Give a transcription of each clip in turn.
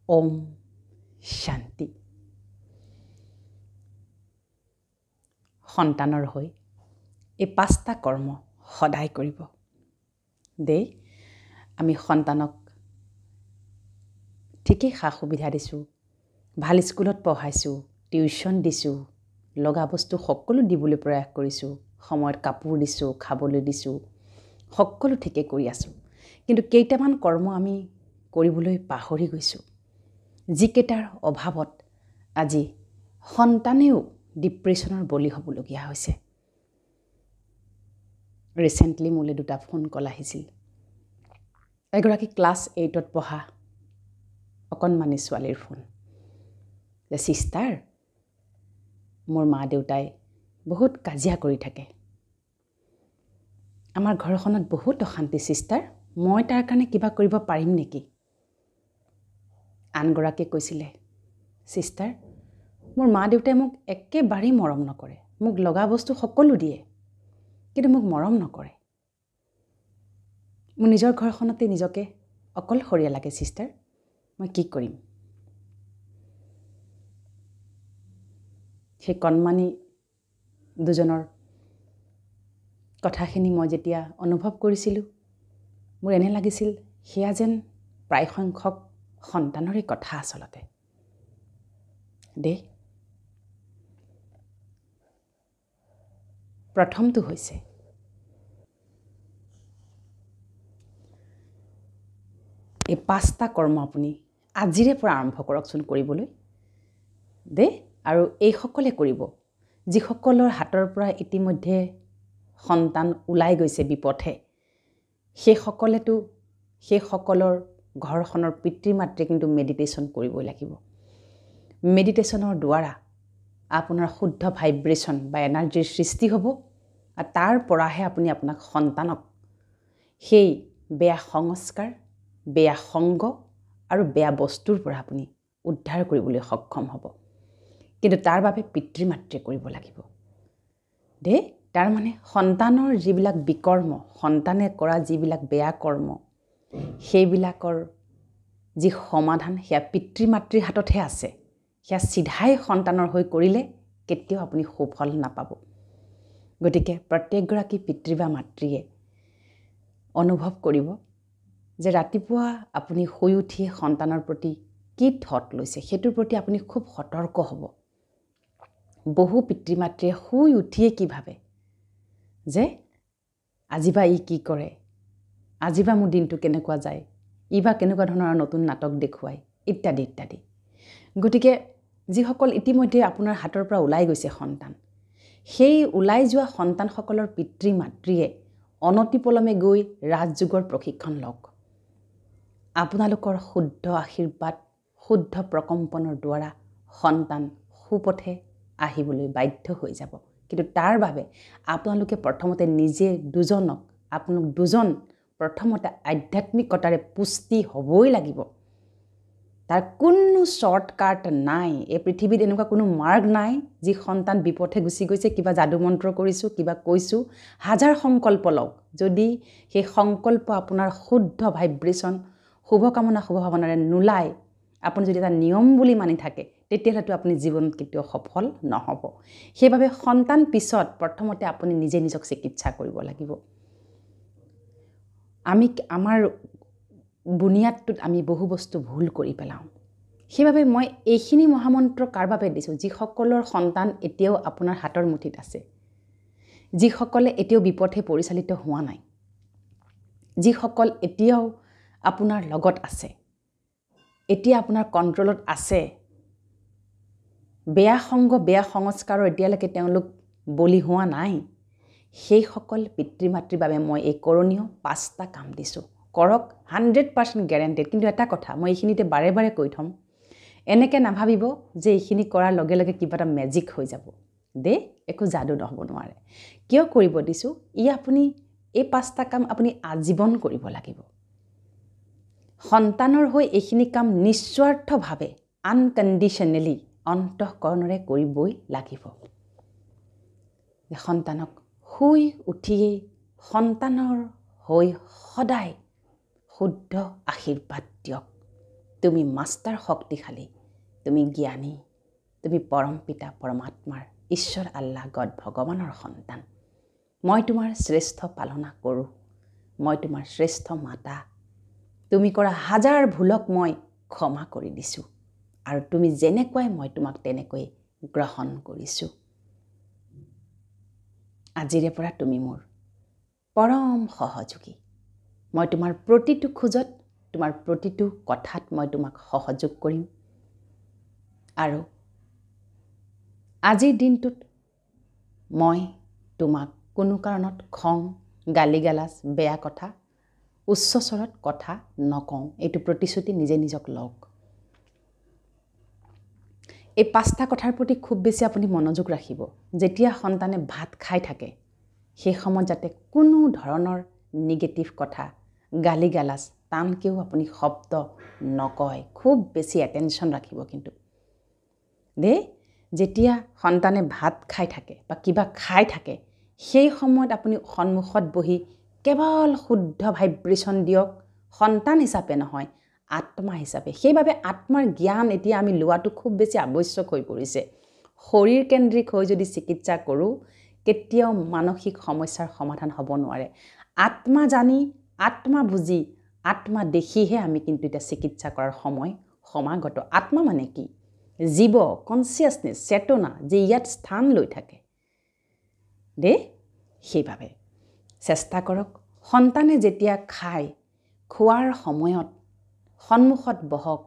ওম শান্তি। সন্তানৰ হৈ এই 5টা কৰ্ম সদায় কৰিব দেই। আমি সন্তানক ঠিকেই সা সুবিধা দিছোঁ, ভাল স্কুলত পঢ়াইছোঁ, টিউশ্যন দিছোঁ, লগা বস্তু সকলো দিবলৈ প্ৰয়াস কৰিছোঁ, সময়ত কাপোৰ দিছোঁ, খাবলৈ দিছোঁ, সকলো ঠিকে কৰি আছোঁ। কিন্তু কেইটামান কৰ্ম আমি কৰিবলৈ পাহৰি গৈছোঁ, যিকেইটাৰ অভাৱত আজি সন্তানেও ডিপ্ৰেশ্যনৰ বলি হ'বলগীয়া হৈছে। ৰিচেণ্টলি মোলৈ 2টা ফোন কল আহিছিল। এগৰাকী ক্লাছ 8ত পঢ়া অকণমানি ছোৱালীৰ ফোন, যে ছিষ্টাৰ, মোৰ মা দেউতাই বহুত কাজিয়া কৰি থাকে, আমাৰ ঘৰখনত বহুত অশান্তি ছিষ্টাৰ, মই তাৰ কাৰণে কিবা কৰিব পাৰিম নেকি? আনগৰাকীয়ে কৈছিলে, ছিষ্টাৰ, মোৰ মা দেউতাই মোক একেবাৰেই মৰম নকৰে, মোক লগা বস্তু সকলো দিয়ে, কিন্তু মোক মৰম নকৰে। মোৰ নিজৰ ঘৰখনতে নিজকে অকলশৰীয়া লাগে ছিষ্টাৰ, মই কি কৰিম? সেই কণমানি দুজনৰ কথাখিনি মই যেতিয়া অনুভৱ কৰিছিলোঁ, মোৰ এনে লাগিছিল সেয়া যেন প্ৰায় সংখ্যক সন্তানৰে কথা আচলতে দেই। প্ৰথমটো হৈছে এই 5টা কৰ্ম আপুনি আজিৰে পৰা আৰম্ভ কৰকচোন কৰিবলৈ দেই। আৰু এইসকলে কৰিব যিসকলৰ হাতৰ পৰা ইতিমধ্যে সন্তান ওলাই গৈছে বিপথে, সেইসকলৰ ঘৰখনৰ পিতৃ মাতৃয়ে কিন্তু মেডিটেশ্যন কৰিবই লাগিব। মেডিটেশ্যনৰ দ্বাৰা আপোনাৰ শুদ্ধ ভাইব্ৰেশ্যন বা এনাৰ্জিৰ সৃষ্টি হ'ব, আৰু তাৰ পৰাহে আপুনি আপোনাক সন্তানক সেই বেয়া সংস্কাৰ, বেয়া সংগ আৰু বেয়া বস্তুৰ পৰা আপুনি উদ্ধাৰ কৰিবলৈ সক্ষম হ'ব। কিন্তু তাৰ বাবে পিতৃ মাতৃয়ে কৰিব লাগিব দেই। তাৰমানে সন্তানৰ যিবিলাক বিকৰ্ম, সন্তানে কৰা যিবিলাক বেয়া কৰ্ম, সেইবিলাকৰ যি সমাধান সেয়া পিতৃ মাতৃৰ হাততহে আছে। সেয়া চিধাই সন্তানৰ হৈ কৰিলে কেতিয়াও আপুনি সুফল নাপাব। গতিকে প্ৰত্যেকগৰাকী পিতৃ বা মাতৃয়ে অনুভৱ কৰিব যে ৰাতিপুৱা আপুনি শুই উঠিয়ে সন্তানৰ প্ৰতি কি থট লৈছে, সেইটোৰ প্ৰতি আপুনি খুব সতৰ্ক হ'ব। বহু পিতৃ মাতৃয়ে শুই উঠিয়ে কি ভাবে যে আজি বা ই কি কৰে, আজি বা মোৰ দিনটো কেনেকুৱা যায়, ই বা কেনেকুৱা ধৰণৰ নতুন নাটক দেখুৱায়, ইত্যাদি ইত্যাদি। গতিকে যিসকল ইতিমধ্যে আপোনাৰ হাতৰ পৰা ওলাই গৈছে সন্তান, সেই ওলাই যোৱা সন্তানসকলৰ পিতৃ মাতৃয়ে অনতিপলমে গৈ ৰাজযোগৰ প্ৰশিক্ষণ লওক। আপোনালোকৰ শুদ্ধ আশীৰ্বাদ, শুদ্ধ প্ৰকম্পনৰ দ্বাৰা সন্তান সুপথে আহিবলৈ বাধ্য হৈ যাব। কিন্তু তাৰ বাবে আপোনালোকে প্ৰথমতে নিজে আপোনালোক দুজন প্ৰথমতে আধ্যাত্মিকতাৰে পুষ্টি হ'বই লাগিব। তাৰ কোনো শ্বৰ্টকাট নাই। এই পৃথিৱীত এনেকুৱা কোনো মাৰ্গ নাই যি সন্তান বিপথে গুচি গৈছে, কিবা যাদু মন্ত্ৰ কৰিছোঁ, কিবা কৈছোঁ। হাজাৰ সংকল্প লওক, যদি সেই সংকল্প আপোনাৰ শুদ্ধ ভাইব্ৰেশ্যন, শুভকামনা শুভভাৱনাৰে নোলায়, আপুনি যদি এটা নিয়ম বুলি মানি থাকে, তেতিয়াহ'লেতো আপুনি জীৱনত কেতিয়াও সফল নহ'ব। সেইবাবে সন্তান পিছত প্ৰথমতে আপুনি নিজে নিজক চিকিৎসা কৰিব লাগিব। আমাৰ বুনিয়াদটোত আমি বহু বস্তু ভুল কৰি পেলাওঁ। সেইবাবে মই এইখিনি মহামন্ত্ৰ কাৰ বাবে দিছোঁ, যিসকলৰ সন্তান এতিয়াও আপোনাৰ হাতৰ মুঠিত আছে, যিসকলে এতিয়াও বিপথে পৰিচালিত হোৱা নাই, যিসকল এতিয়াও আপোনাৰ লগত আছে, এতিয়া আপোনাৰ কণ্ট্ৰলত আছে, বেয়া সংগ বেয়া সংস্কাৰৰ এতিয়ালৈকে তেওঁলোক বলি হোৱা নাই, সেইসকল পিতৃ মাতৃৰ বাবে মই এই কৰণীয় 5টা কাম দিছোঁ। কৰক, 100% গেৰেণ্টেড। কিন্তু এটা কথা মই এইখিনিতে বাৰে বাৰে কৈ থ'ম, এনেকৈ নাভাবিব যে এইখিনি কৰাৰ লগে লগে কিবা এটা মেজিক হৈ যাব দেই। একো যাদু নহ'ব নোৱাৰে। কিয় কৰিব দিছোঁ, এই 5টা কাম আপুনি আজীৱন কৰিব লাগিব। সন্তানৰ হৈ এইখিনি কাম নিস্বাৰ্থভাৱে আনকণ্ডিশ্যনেলি অন্তঃকৰণেৰে কৰিবই লাগিব। সন্তানক শুই উঠিয়েই সন্তানৰ হৈ সদায় শুদ্ধ আশীৰ্বাদ দিয়ক। তুমি মাষ্টাৰ শক্তিশালী, তুমি জ্ঞানী, তুমি পৰম পিতা পৰমাত্মাৰ ঈশ্বৰ আল্লাহ গড ভগৱানৰ সন্তান। মই তোমাৰ শ্ৰেষ্ঠ পালনা কৰোঁ, মই তোমাৰ শ্ৰেষ্ঠ মাতা। তুমি কৰা হাজাৰ ভুলক মই ক্ষমা কৰি দিছোঁ আৰু তুমি যেনেকুৱাই মই তোমাক তেনেকৈ গ্ৰহণ কৰিছোঁ। আজিৰে পৰা তুমি মোৰ পৰম সহযোগী। মই তোমাৰ প্ৰতিটো খোজত, তোমাৰ প্ৰতিটো কথাত মই তোমাক সহযোগ কৰিম। আৰু আজিৰ দিনটোত মই তোমাক কোনো কাৰণত খং, গালিগালাজ, বেয়া কথা, উচ্চ স্বৰত কথা নকওঁ। এইটো প্ৰতিশ্ৰুতি নিজে নিজক লওক। এই 5টা কথাৰ প্ৰতি খুব বেছি আপুনি মনোযোগ ৰাখিব। যেতিয়া সন্তানে ভাত খাই থাকে সেই সময়ত যাতে কোনো ধৰণৰ নিগেটিভ কথা, গালিগালাজ, টানকৈও আপুনি শব্দ নকয়। খুব বেছি এটেনশ্যন ৰাখিব কিন্তু দেই। যেতিয়া সন্তানে ভাত খাই থাকে বা কিবা খাই থাকে সেই সময়ত আপুনি সন্মুখত বহি কেৱল শুদ্ধ ভাইব্ৰেশ্যন দিয়ক, সন্তান হিচাপে নহয়, আত্মা হিচাপে। সেইবাবে আত্মাৰ জ্ঞান এতিয়া আমি লোৱাটো খুব বেছি আৱশ্যক হৈ পৰিছে। শৰীৰ কেন্দ্ৰিক হৈ যদি চিকিৎসা কৰোঁ কেতিয়াও মানসিক সমস্যাৰ সমাধান হ'ব নোৱাৰে। আত্মা জানি, আত্মা বুজি, আত্মা দেখিহে আমি কিন্তু এতিয়া চিকিৎসা কৰাৰ সময় সমাগত। আত্মা মানে কি? জীৱ, কনচিয়াছনেছ, চেতনা, যে ইয়াত স্থান লৈ থাকে দেই। সেইবাবে চেষ্টা কৰক, সন্তানে যেতিয়া খায়, খোৱাৰ সময়ত সন্মুখত বহক,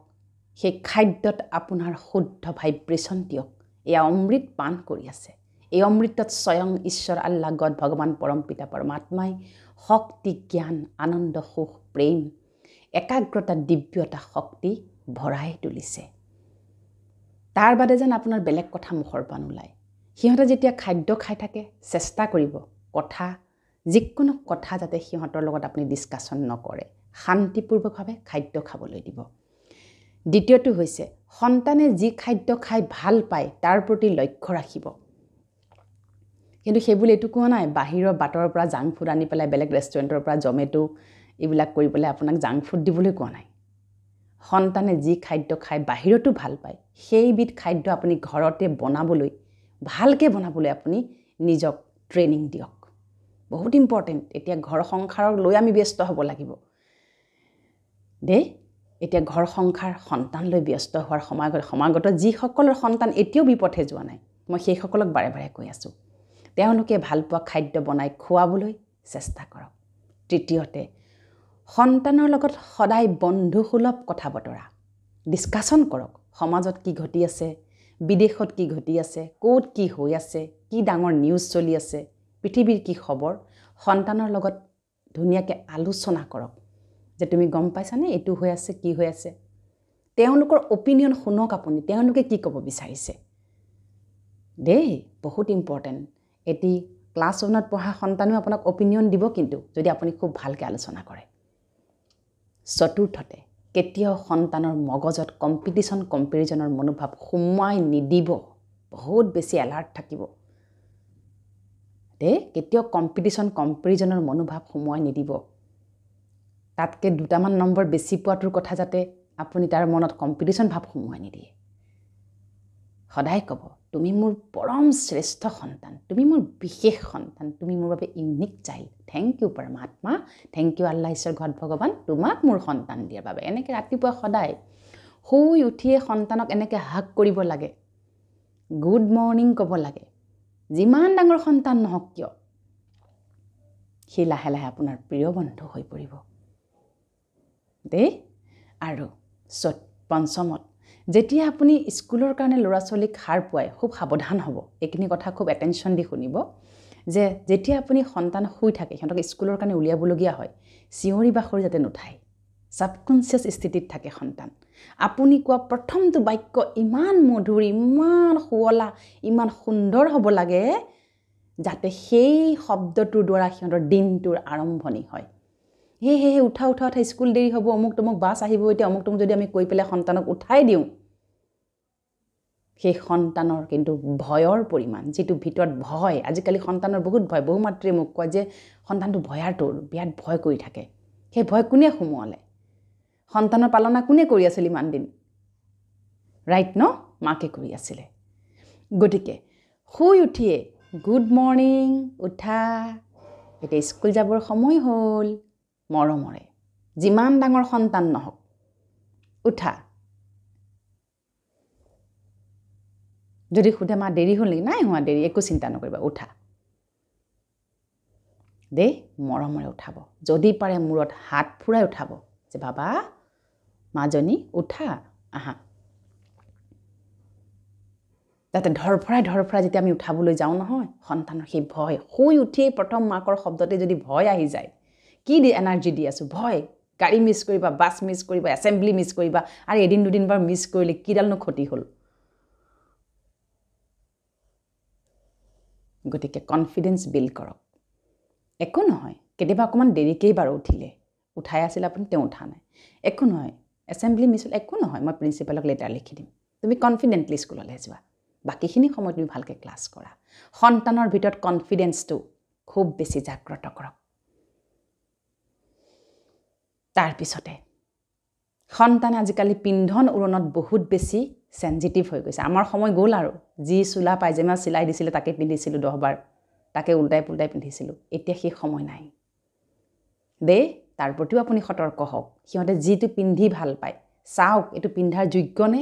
সেই খাদ্যত আপোনাৰ শুদ্ধ ভাইব্ৰেশ্যন দিয়ক। এয়া অমৃত পান কৰি আছে। এই অমৃতত স্বয়ং ঈশ্বৰ আল্লাহ গড ভগৱান পৰম পিতা পৰমাত্মাই শক্তি, জ্ঞান, আনন্দ, সুখ, প্ৰেম, একাগ্ৰতা, দিব্যতা, শক্তি ভৰাই তুলিছে। তাৰ বাদে যেন আপোনাৰ বেলেগ কথা মুখৰ পৰা নোলায়। সিহঁতে যেতিয়া খাদ্য খাই থাকে চেষ্টা কৰিব কথা, যিকোনো কথা যাতে সিহঁতৰ লগত আপুনি ডিছকাশ্যন নকৰে, শান্তিপূৰ্বকভাৱে খাদ্য খাবলৈ দিব। দ্বিতীয়টো হৈছে সন্তানে যি খাদ্য খাই ভাল পায় তাৰ প্ৰতি লক্ষ্য ৰাখিব। কিন্তু সেইবুলি এইটো কোৱা নাই বাহিৰৰ বাটৰ পৰা জাংক ফুড আনি পেলাই, বেলেগ ৰেষ্টুৰেণ্টৰ পৰা জমেটো এইবিলাক কৰি পেলাই আপোনাক জাংক ফুড দিবলৈ কোৱা নাই। সন্তানে যি খাদ্য খাই বাহিৰতো ভাল পায় সেইবিধ খাদ্য আপুনি ঘৰতে বনাবলৈ, ভালকৈ বনাবলৈ আপুনি নিজক ট্ৰেইনিং দিয়ক। বহুত ইম্পৰ্টেণ্ট। এতিয়া ঘৰ সংসাৰক লৈ আমি ব্যস্ত হ'ব লাগিব দেই। এতিয়া ঘৰ সংসাৰ সন্তান লৈ ব্যস্ত হোৱাৰ সমাগত যিসকলৰ সন্তান এতিয়াও বিপথে যোৱা নাই, মই সেইসকলক বাৰে বাৰে কৈ আছোঁ, তেওঁলোকে ভালপোৱা খাদ্য বনাই খুৱাবলৈ চেষ্টা কৰক। তৃতীয়তে, সন্তানৰ লগত সদায় বন্ধুসুলভ কথা বতৰা, ডিছকাশ্যন কৰক। সমাজত কি ঘটি আছে, বিদেশত কি ঘটি আছে, ক'ত কি হৈ আছে, কি ডাঙৰ নিউজ চলি আছে, পৃথিৱীৰ কি খবৰ, সন্তানৰ লগত ধুনীয়াকৈ আলোচনা কৰক যে তুমি গম পাইছানে এইটো হৈ আছে, কি হৈ আছে। তেওঁলোকৰ অপিনিয়ন শুনক আপুনি, তেওঁলোকে কি ক'ব বিচাৰিছে দেই। বহুত ইম্পৰ্টেণ্ট। এটি ক্লাছ 1ত পঢ়া সন্তানেও আপোনাক অপিনিয়ন দিব কিন্তু যদি আপুনি খুব ভালকৈ আলোচনা কৰে। চতুৰ্থতে, কেতিয়াও সন্তানৰ মগজত কম্পেৰিজনৰ মনোভাৱ সোমোৱাই নিদিব। বহুত বেছি এলাৰ্ট থাকিব দেই। কেতিয়াও কম্পেৰিজনৰ মনোভাৱ সোমোৱাই নিদিব। তাতকৈ 2টামান নম্বৰ বেছি পোৱাটোৰ কথা যাতে আপুনি তাৰ মনত কম্পিটিশ্যন ভাৱ সোমোৱাই নিদিয়ে। সদায় ক'ব তুমি মোৰ পৰম শ্ৰেষ্ঠ সন্তান, তুমি মোৰ বিশেষ সন্তান, তুমি মোৰ বাবে ইউনিক চাইল্ড। থেংক ইউ পৰমাত্মা, থেংক ইউ আল্লাহ ঈশ্বৰ গড ভগৱান, তোমাক মোৰ সন্তান দিয়াৰ বাবে। এনেকৈ ৰাতিপুৱা সদায় শুই উঠিয়ে সন্তানক এনেকৈ হাগ কৰিব লাগে, গুড মৰ্ণিং ক'ব লাগে। যিমান ডাঙৰ সন্তান নহওক কিয় সি লাহে লাহে আপোনাৰ প্ৰিয় বন্ধু হৈ পৰিব দেই। আৰু পঞ্চমত, যেতিয়া আপুনি স্কুলৰ কাৰণে ল'ৰা ছোৱালীক সাৰ পুৱাই খুব সাৱধান হ'ব। এইখিনি কথা খুব এটেনশ্যন দি শুনিব যে যেতিয়া আপুনি সন্তান শুই থাকে, সিহঁতক স্কুলৰ কাৰণে উলিয়াবলগীয়া হয়, চিঞৰি বাখৰি যাতে নুঠায়। ছাবকনচিয়াছ স্থিতিত থাকে সন্তান। আপুনি কোৱা প্ৰথমটো বাক্য ইমান মধুৰ, ইমান শুৱলা, ইমান সুন্দৰ হ'ব লাগে যাতে সেই শব্দটোৰ দ্বাৰা সিহঁতৰ দিনটোৰ আৰম্ভণি হয়। হে উঠা স্কুল দেৰি হ'ব, অমুক তমুক বাছ আহিব, এতিয়া অমুক তমুক যদি আমি কৈ পেলাই সন্তানক উঠাই দিওঁ, সেই সন্তানৰ কিন্তু ভয়ৰ পৰিমাণ, যিটো ভিতৰত ভয়, আজিকালি সন্তানৰ বহুত ভয়। বহু মাতৃয়ে মোক কয় যে সন্তানটো ভয়াতুৰ, বিৰাট ভয় কৰি থাকে। সেই ভয় কোনে সোমোৱালে? সন্তানৰ পালনা কোনে কৰি আছিল ইমান দিন ৰাইট ন মাকে কৰি আছিলে গতিকে শুই উঠিয়ে গুড মৰ্নিং উঠা এতিয়া স্কুল যাবৰ সময় হ'ল মৰমৰে যিমান ডাঙৰ সন্তান নহওক উঠা যদি খুদে মা দেৰি হ'ল নেকি নাই হোৱা দেৰি একো চিন্তা নকৰিবা উঠা দে মৰমৰে উঠাব যদি পাৰে মূৰত হাত ফুৰাই উঠাব যে বাবা মাজনী উঠা আহা তাতে ধৰফৰাই যেতিয়া আমি উঠাবলৈ যাওঁ নহয় সন্তানৰ সেই ভয় শুই উঠিয়ে প্ৰথম মাকৰ শব্দতে যদি ভয় আহি যায় কি দি এনাৰ্জি দি আছোঁ ভয় গাড়ী মিছ কৰিবা বাছ মিছ কৰিবা এছেম্বলি মিছ কৰিবা আৰু এদিন দুদিনবাৰ মিছ কৰিলে কিডালনো ক্ষতি হ'ল গতিকে কনফিডেন্স বিল্ড কৰক একো নহয় কেতিয়াবা অকণমান দেৰিকেই বাৰু উঠিলে উঠাই আছিল আপুনি তেওঁ উঠা নাই একো নহয় এছেম্বলি মিছ হ'ল একো নহয় মই প্ৰিন্সিপালক লেটাৰ লিখি দিম তুমি কনফিডেণ্টলি স্কুললৈ যোৱা বাকীখিনি সময় তুমি ভালকৈ ক্লাছ কৰা সন্তানৰ ভিতৰত কনফিডেন্সটো খুব বেছি জাগ্ৰত কৰক তাৰপিছতে সন্তানে আজিকালি পিন্ধন উৰণত বহুত বেছি চেঞ্জিটিভ হৈ গৈছে আমাৰ সময় গ'ল আৰু যি চোলা পাইজামা চিলাই দিছিলে তাকে পিন্ধিছিলোঁ 10 বাৰ তাকে উল্টাই পুল্টাই পিন্ধিছিলোঁ এতিয়া সেই সময় নাই দে তাৰ প্ৰতিও আপুনি সতৰ্ক হওক সিহঁতে যিটো পিন্ধি ভাল পায় চাওক এইটো পিন্ধাৰ যোগ্যনে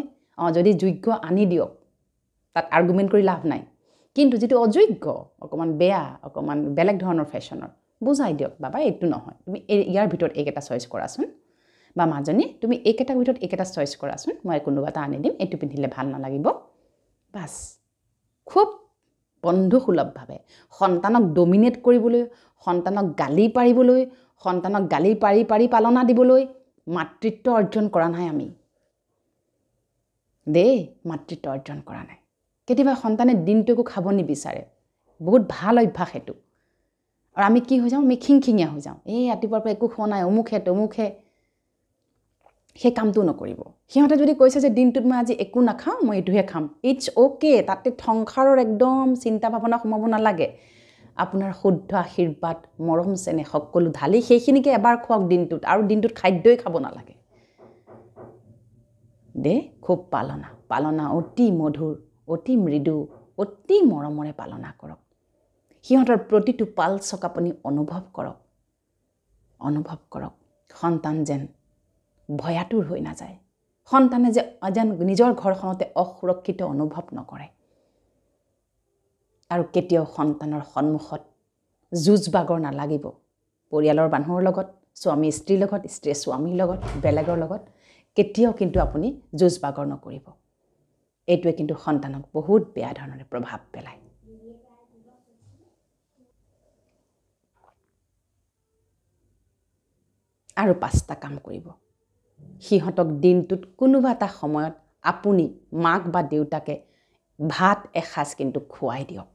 যদি যোগ্য আনি দিয়ক তাত আৰ্গুমেণ্ট কৰি লাভ নাই কিন্তু যিটো অযোগ্য অকণমান বেয়া অকণমান বেলেগ ধৰণৰ ফেশ্বনৰ বুজাই দিয়ক বাবা এইটো নহয় তুমি ইয়াৰ ভিতৰত এইকেইটা চইচ কৰাচোন বা মাজনী তুমি এইকেইটাৰ ভিতৰত এইকেইটা চইচ কৰাচোন মই কোনোবা এটা আনি দিম এইটো পিন্ধিলে ভাল নালাগিব বাছ খুব বন্ধুসুলভভাৱে সন্তানক ডমিনেট কৰিবলৈ সন্তানক গালি পাৰিবলৈ সন্তানক গালি পাৰি পাৰি পালনা দিবলৈ মাতৃত্ব অৰ্জন কৰা নাই আমি দেই মাতৃত্ব অৰ্জন কৰা নাই কেতিয়াবা সন্তানে দিনটোকো খাব নিবিচাৰে বহুত ভাল অভ্যাস এইটো আৰু আমি কি হৈ যাওঁ আমি খিংখিঙীয়া হৈ যাওঁ এই ৰাতিপুৱাৰ পৰা একো খোৱা নাই অমুকহে তমুকহে সেই কামটো নকৰিব সিহঁতে যদি কৈছে যে দিনটোত মই আজি একো নাখাওঁ মই এইটোহে খাম ইটছ অ'কে তাতে সংসাৰৰ একদম চিন্তা ভাৱনা সোমাব নালাগে আপোনাৰ শুদ্ধ আশীৰ্বাদ মৰম চেনেহ সকলো ঢালি সেইখিনিকে এবাৰ খুৱাওক দিনটোত আৰু দিনটোত খাদ্যই খাব নালাগে দে খুব পালনা অতি মধুৰ অতি মৃদু অতি মৰমৰে পালনা কৰক সিহঁতৰ প্ৰতিটো পালচক আপুনি অনুভৱ কৰক সন্তান যেন ভয়াতুৰ হৈ নাযায় সন্তানে যেন নিজৰ ঘৰখনতে অসুৰক্ষিত অনুভৱ নকৰে আৰু কেতিয়াও সন্তানৰ সন্মুখত যুঁজ বাগৰ নালাগিব পৰিয়ালৰ মানুহৰ লগত স্বামী স্ত্ৰীৰ লগত স্ত্ৰীয়ে স্বামীৰ লগত বেলেগৰ লগত কেতিয়াও কিন্তু আপুনি যুঁজ বাগৰ নকৰিব এইটোৱে কিন্তু সন্তানক বহুত বেয়া ধৰণে প্ৰভাৱ পেলায় আৰু 5টা কাম কৰিব সিহঁতক দিনটোত কোনোবা এটা সময়ত আপুনি মাক বা দেউতাকে ভাত এসাঁজ কিন্তু খুৱাই দিয়ক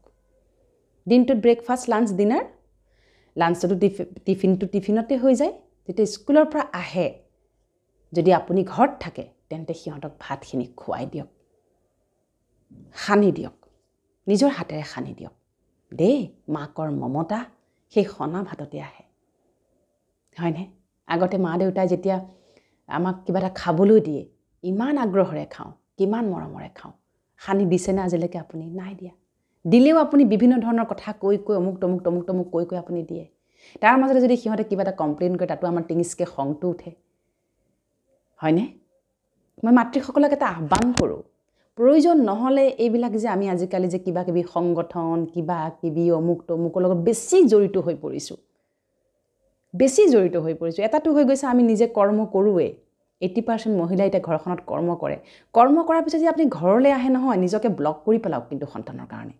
দিনটোত ব্ৰেকফাষ্ট লাঞ্চ ডিনাৰ লাঞ্চটো টিফিনতে হৈ যায় যেতিয়া স্কুলৰ পৰা আহে যদি আপুনি ঘৰত থাকে তেন্তে সিহঁতক ভাতখিনি খুৱাই দিয়ক সানি দিয়ক নিজৰ হাতেৰে সানি দিয়ক দেই মাকৰ মমতা সেই সনা ভাততে আহে হয়নে আগতে মা দেউতাই যেতিয়া আমাক কিবা এটা খাবলৈ দিয়ে ইমান আগ্ৰহেৰে খাওঁ কিমান মৰমৰে খাওঁ সানি দিছেনে আজিলৈকে আপুনি নাই দিয়া দিলেও আপুনি বিভিন্ন ধৰণৰ কথা কৈ অমুক তমুক কৈ আপুনি দিয়ে তাৰ মাজতে যদি সিহঁতে কিবা এটা কমপ্লেইন কৰে তাতো আমাৰ টিঙিচকৈ খংটো উঠে হয়নে মই মাতৃসকলক এটা আহ্বান কৰোঁ প্ৰয়োজন নহ'লে এইবিলাক যে আমি আজিকালি যে কিবা কিবি সংগঠন কিবা কিবি অমুক তমুকৰ লগত বেছি জড়িত হৈ পৰিছোঁ এটাটো হৈ গৈছে আমি নিজে কৰ্ম কৰোঁৱে 80% মহিলা এতিয়া ঘৰখনত কৰ্ম কৰাৰ পিছত যে আপুনি ঘৰলৈ আহে নহয় নিজকে ব্লক কৰি পেলাওক কিন্তু সন্তানৰ কাৰণে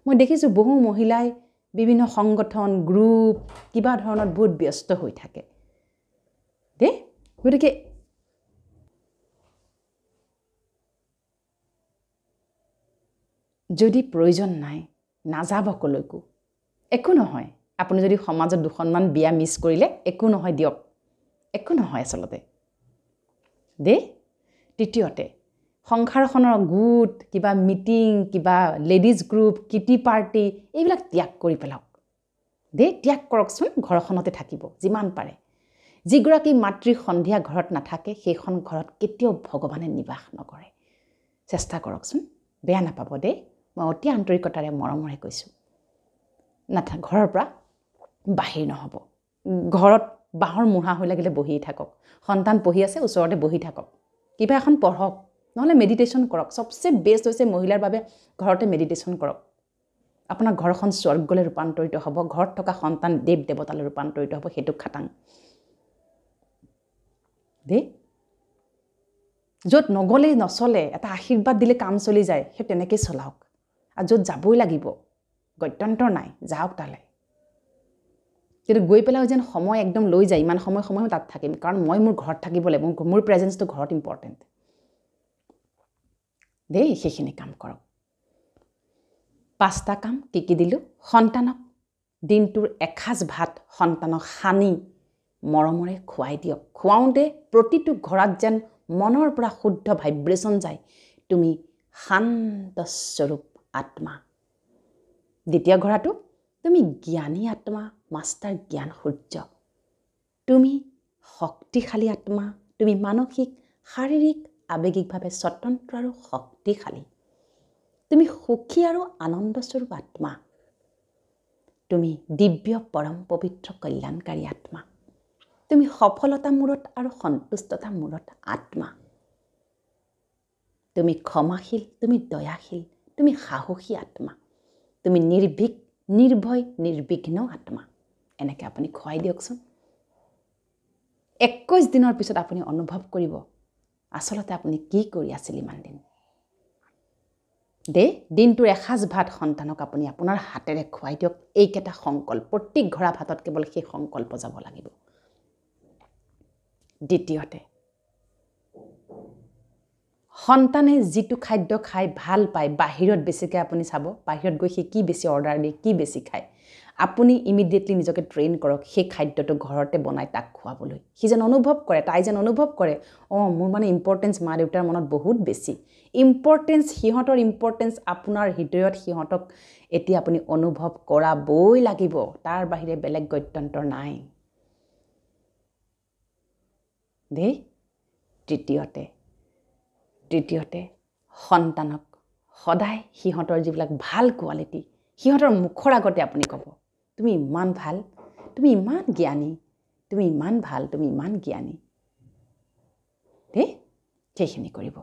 মই দেখিছোঁ বহু মহিলাই বিভিন্ন সংগঠন গ্ৰুপ কিবা ধৰণত বহুত ব্যস্ত হৈ থাকে দেই গতিকে যদি প্ৰয়োজন নাই নাযাব কলৈকো একো নহয় আপুনি যদি সমাজত দুখনমান বিয়া মিছ কৰিলে একো নহয় দিয়ক একো নহয় আচলতে দেই তৃতীয়তে সংসাৰখনৰ গোট কিবা মিটিং কিবা লেডিজ গ্ৰুপ কিটি পাৰ্টি এইবিলাক ত্যাগ কৰি পেলাওক দেই ত্যাগ কৰকচোন ঘৰখনতে থাকিব যিমান পাৰে যিগৰাকী মাতৃ সন্ধিয়া ঘৰত নাথাকে সেইখন ঘৰত কেতিয়াও ভগৱানে নিবাস নকৰে চেষ্টা কৰকচোন বেয়া নাপাব দেই মই অতি আন্তৰিকতাৰে মৰমৰে কৈছোঁ ঘৰৰ পৰা বাহিৰ নহ'ব ঘৰত বাঁহৰ মুঢ়া হৈ লাগিলে বহি থাকক সন্তান পঢ়ি আছে ওচৰতে বহি থাকক কিবা এখন পঢ়ক নহ'লে মেডিটেশ্যন কৰক সবচে বেষ্ট হৈছে মহিলাৰ বাবে ঘৰতে মেডিটেশ্যন কৰক আপোনাৰ ঘৰখন স্বৰ্গলৈ ৰূপান্তৰিত হ'ব ঘৰত থকা সন্তান দেৱ দেৱতালৈ ৰূপান্তৰিত হ'ব সেইটো খাটাং দেই য'ত নগলেই নচলে এটা আশীৰ্বাদ দিলে কাম চলি যায় সেই তেনেকৈ চলাওক আৰু য'ত যাবই লাগিব গত্যন্তৰ নাই যাওক তালৈ কিন্তু গৈ পেলাই যেন সময় একদম লৈ যায় ইমান সময় তাত থাকিম কাৰণ মই মোৰ ঘৰত থাকিব লাগিব মোৰ প্ৰেজেন্সটো ঘৰত ইম্পৰ্টেণ্ট দেই সেইখিনি কাম কৰক 5টা কাম কি দিলোঁ সন্তানক দিনটোৰ এসাঁজ ভাত সন্তানক সানি মৰমৰে খুৱাই দিয়ক খুৱাওঁতে প্ৰতিটো ঘৰত যেন মনৰ পৰা শুদ্ধ ভাইব্ৰেশ্যন যায় তুমি শান্ত স্বৰূপ আত্মা দ্বিতীয় ঘৰটো তুমি জ্ঞানী আত্মা মাষ্টাৰ জ্ঞান সূৰ্য তুমি শক্তিশালী আত্মা তুমি মানসিক শাৰীৰিক আৱেগিকভাৱে স্বতন্ত্ৰ আৰু শক্তিশালী তুমি সুখী আৰু আনন্দস্বৰূপ আত্মা তুমি দিব্য পৰম পবিত্ৰ কল্যাণকাৰী আত্মা তুমি সফলতা মূৰত আৰু সন্তুষ্টতা মূৰত আত্মা তুমি ক্ষমাশীল তুমি দয়াশীল তুমি সাহসী আত্মা তুমি নিৰ্ভীক নিৰ্ভয় নিৰ্বিঘ্ন আত্মা এনেকৈ আপুনি খুৱাই দিয়কচোন 21 দিনৰ পিছত আপুনি অনুভৱ কৰিব আচলতে আপুনি কি কৰি আছিল ইমান দিন দে দিনটোৰ এসাঁজ ভাত সন্তানক আপুনি আপোনাৰ হাতেৰে খুৱাই দিয়ক এইকেইটা সংকল্প প্ৰত্যেক ঘৰা ভাতত কেৱল সেই সংকল্প যাব লাগিব দ্বিতীয়তে সন্তানে যিটো খাদ্য খাই ভাল পায় বাহিৰত বেছিকৈ আপুনি চাব বাহিৰত গৈ সি কি বেছি অৰ্ডাৰ দিয়ে কি বেছি খায় আপুনি ইমিডিয়েটলি নিজকে ট্ৰেইন কৰক সেই খাদ্যটো ঘৰতে বনাই তাক খুৱাবলৈ সি যেন অনুভৱ কৰে তাই যেন অনুভৱ কৰে মোৰ মানে ইম্পৰ্টেঞ্চ মা দেউতাৰ মনত বহুত বেছি ইম্পৰ্টেঞ্চ সিহঁতৰ ইম্পৰ্টেঞ্চ আপোনাৰ হৃদয়ত সিহঁতক এতিয়া আপুনি অনুভৱ কৰাবই লাগিব তাৰ বাহিৰে বেলেগ গত্যন্তৰ নাই দেই তৃতীয়তে সন্তানক সদায় সিহঁতৰ যিবিলাক ভাল কোৱালিটি সিহঁতৰ মুখৰ আগতে আপুনি ক'ব তুমি ইমান ভাল তুমি ইমান জ্ঞানী তুমি ইমান ভাল তুমি ইমান জ্ঞানী দেই সেইখিনি কৰিব